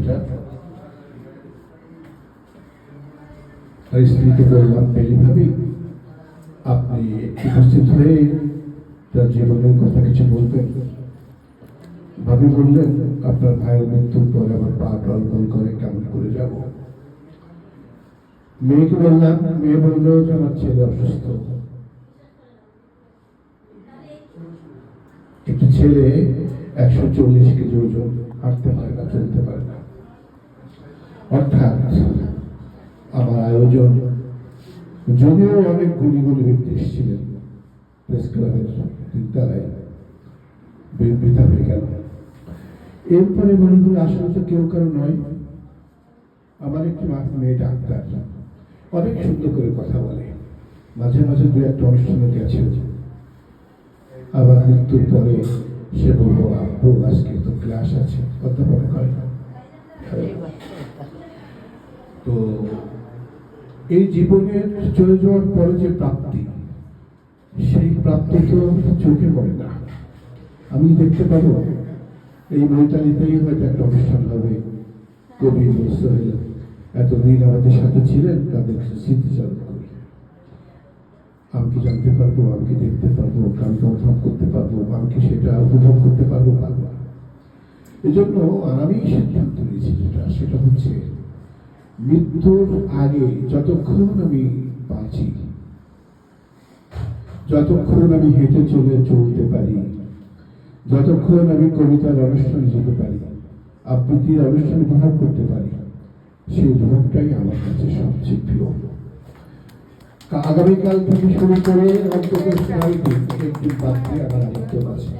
বিষয়টা। স্ত্রীকে বললাম, পেলি ভাবি আপনি উপস্থিত হয়ে তার জীবনের কথা কিছু বলবেন। ভাবি বললেন, আপনার ভাইয়ের মৃত্যুর পরে আবার পা টলটল করে কেমন করে যাব। মেয়েকে বললাম, মেয়ে বলল যে আমার ছেলে অসুস্থ। একটি ছেলে 140 কেজি ওজন, হাঁটতে পারে না, চলতে পারে না। অর্থাৎ আমার আয়োজন, যদিও অনেক গুণী ব্যক্তি এসেছিলেন প্রেস ক্লাবের তিনতলায়, বৃথা হয়ে গেল। এরপরে মনে করি আসলে তো কেউ কারো নয়। আমার একটি মেয়ে ডাক্তার, অনেক সুন্দর করে কথা বলে, মাঝে মাঝে দু একটা অনুষ্ঠানে গেছে। আবার মৃত্যুর পরে সে বলবো, আব্বু আজকে তো ক্লাস আছে, অধ্যাপনা করে না। তো এই জীবনের চলে যাওয়ার পরে যে প্রাপ্তি, সেই প্রাপ্তি তো চোখে পড়ে না। আমি দেখতে পাবো এই বৈতালিতেই হয়তো একটা অনুষ্ঠান হবে, কবি সোহেল এতদিন আমাদের সাথে ছিলেন, তাদের স্মৃতিচারণ করি। আমি কি জানতে পারবো, আমি কি দেখতে পারবো, আমি কি অনুভব করতে পারবো, আমি কি সেটা উপভোগ করতে পারবো? পারবো। এই জন্য আমি সিদ্ধান্ত নিয়েছি সেটা হচ্ছে মৃত্যুর আগে যতক্ষণ আমি বাঁচি, যতক্ষণ আমি হেঁটে চলতে পারি, যতক্ষণ আমি কবিতার অনুষ্ঠানে যেতে পারি, আবৃত্তির অনুষ্ঠানে উপভোগ করতে পারি, সেই উপভোগটাই আমার কাছে সবচেয়ে প্রিয়। আগামীকাল থেকে শুরু করে অন্তত 6 দিন, একদিন বাদ দিয়ে আমার আমন্ত্রণ আছে।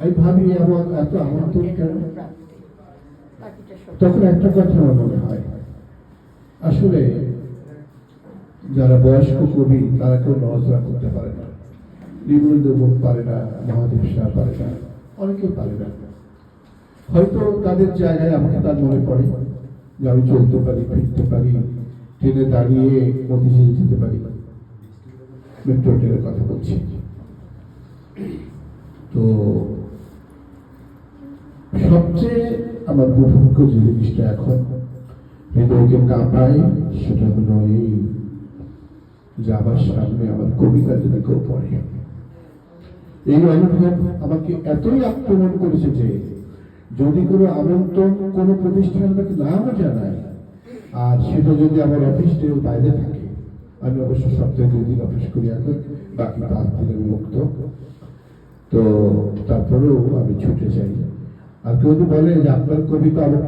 আমি ভাবি আমার এত আমন্ত্রণ কেন? তখন একটা কথা আমার মনে হয়, আসলে যারা বয়স্ক কবি তারা কেউ নজরা করতে পারে না, নিবন্ধ মুখ পারে না, মহাদেব শাহ পারে না, অনেকেই পারে না। হয়তো তাদের জায়গায় আমাকে তার মনে পড়ে যে আমি চলতে পারি, ফিরতে পারি, ট্রেনে দাঁড়িয়ে মতিঝিল যেতে পারি, মেট্রো ট্রেনের কথা বলছি। তো সবচেয়ে আমার দুর্ভাগ্য যে জিনিসটা এখন হৃদয়কে কাঁপায়, সেটা হলো এই যে আমার সামনে আমার কবিতা যেটা কেউ পড়ে। এই অনুভব আমাকে এতই আক্রমণ করেছে যে যদি কোনো আমন্ত্রণ কোনো প্রতিষ্ঠান আমাকে নাও জানায়, আর সেটা যদি আমার অফিসের বাইরে থাকে, আমি অবশ্য সপ্তাহে 2 দিন অফিস করি, এখন বাকি 5 দিন আমি মুক্ত, তো তারপরেও আমি ছুটে যাই। আর কেউ বলে যে আপনার কবিতা আমার